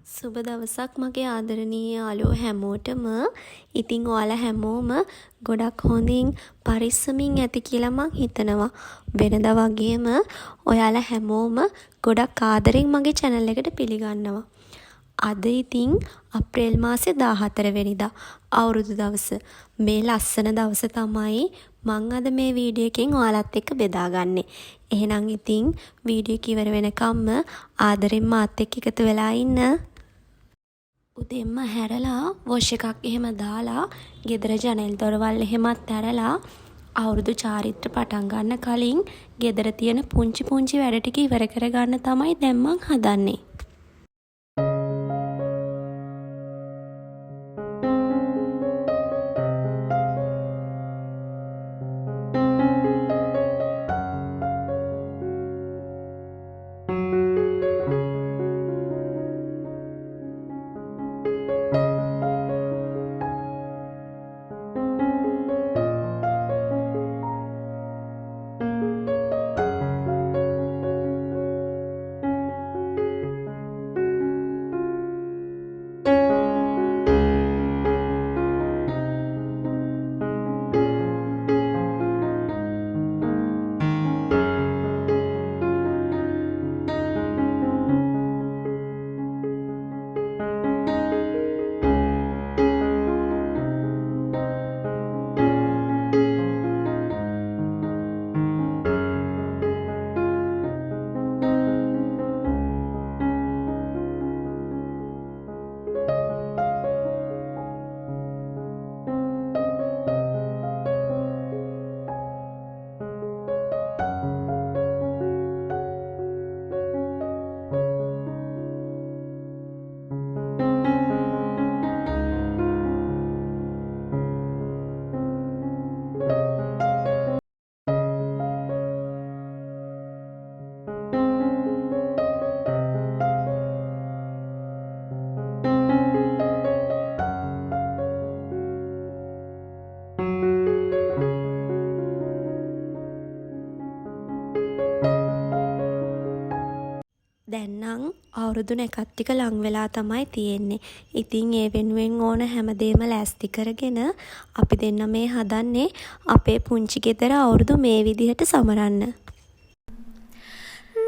සුබ දවසක් මගේ ආදරණීය යාළුවෝ හැමෝටම. ඉතින් ඔයාලා හැමෝම ගොඩක් හොඳින් පරිස්සමින් ඇති කියලා මං හිතනවා. වෙනදා වගේම ඔයාලා හැමෝම ගොඩක් ආදරෙන් මගේ channel එකට පිළිගන්නවා. අද ඉතින් අප්‍රේල් මාසේ 14 වෙනිදා අවුරුදු දවස. මේ ලස්සන දවස තමයි මං අද මේ වීඩියෝ එකෙන් ඔයාලත් එක්ක බෙදාගන්නේ. එහෙනම් ඉතින් වීඩියෝ එක ඉවර වෙනකම්ම ආදරෙන් මාත් එක්ක එකතු වෙලා ඉන්න. උදෙන්ම හැරලා වොෂ් එකක් එහෙම දාලා ගෙදර ජනෙල් දොරවල් එහෙමත් ඇරලා අවුරුදු චාරිත්‍ර පටන් ගන්න කලින් ගෙදර තියෙන පුංචි පුංචි වැඩ ටික ඉවර කරගන්න තමයි දැන් මං හදන්නේ. දැන් නම් අවුරුදු නැකත් ටික ලං වෙලා තමයි තියෙන්නේ. ඉතින් ඒ වෙනුවෙන් ඕන හැමදේම ලෑස්ති කරගෙන අපි දෙන්න මේ හදන්නේ අපේ පුංචි ගෙදර අවුරුදු මේ විදිහට සමරන්න.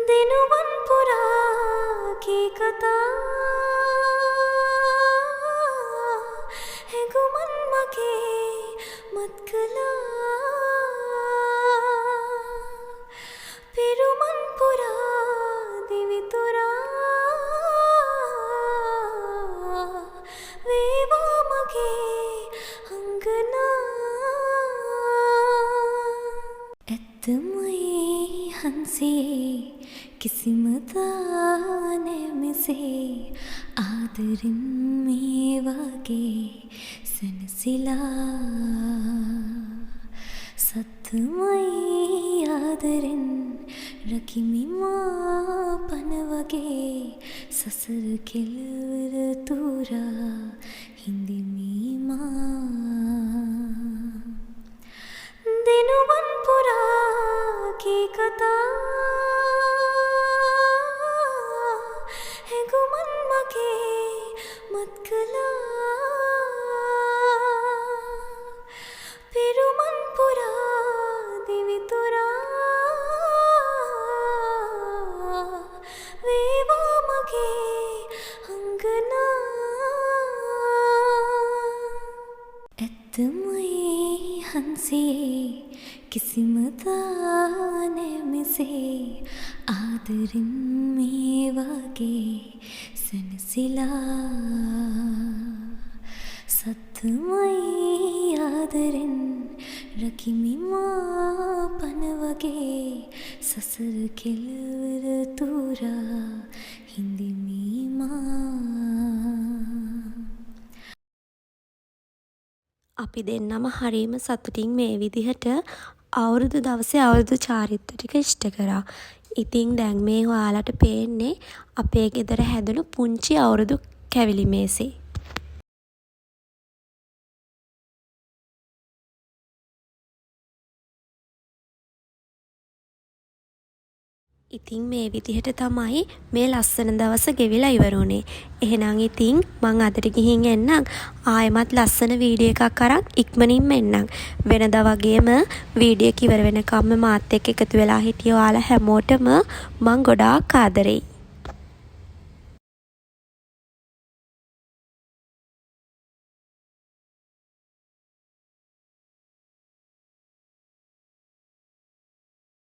දිනුවන් පුරා කී කතා හැඟුමන් මගේ මත් කළා පිරුමන් පුරා දිවිතුරා වේවා මගේ අංගනා ඇත්තමයි හන්සේ කිසිම දානේ මෙසේ ආදරින් මේ වගේ සැනසීලා සත්‍යමයි ආදරෙන් රකිමි මා පන වගේ සසර කෙලවර තුරා හිඳිමි මා දිනුවන් පුරා කී කතා හැඟුමන් මගේ මත් කළා පිරුමන් පුරා දිවිතුරා වේවා මගේ අංගනා ඇත්තමයි හන්සේ කිසිම දානේ මෙසේ ආදරින් මේ වගේ සැනසීලා සත්‍යමයි ආදරෙන් රකිමි මා පන වගේ සසර කෙලවර තුරා හිඳිමි මා අපි දෙන්නම හරීම සතුටින් මේ විදිහට අවුරුදු දවසේ අවුරුදු චාරිත්‍ර ටික ඉෂ්ට කරා. ඉතින් දැන් මේ ඔයාලට පේන්නේ අපේ ගෙදර හැදුණු පුංචි අවුරුදු කැවිලි මේසේ. ඉතින් මේ විදිහට තමයි මේ ලස්සන දවස ගෙවිලා ඉවර වුණේ. එහෙනම් ඉතින් මං අදට ගිහින් එන්නම්. ආයෙමත් ලස්සන වීඩියෝ එකක් අරන් ඉක්මනින්ම එන්නම්. වෙනදා වගේම වීඩියෝ එක ඉවර වෙනකම්ම මාත් එක්ක එකතු වෙලා හිටිය ඔයාලා හැමෝටම මං ගොඩාක් ආදරෙයි.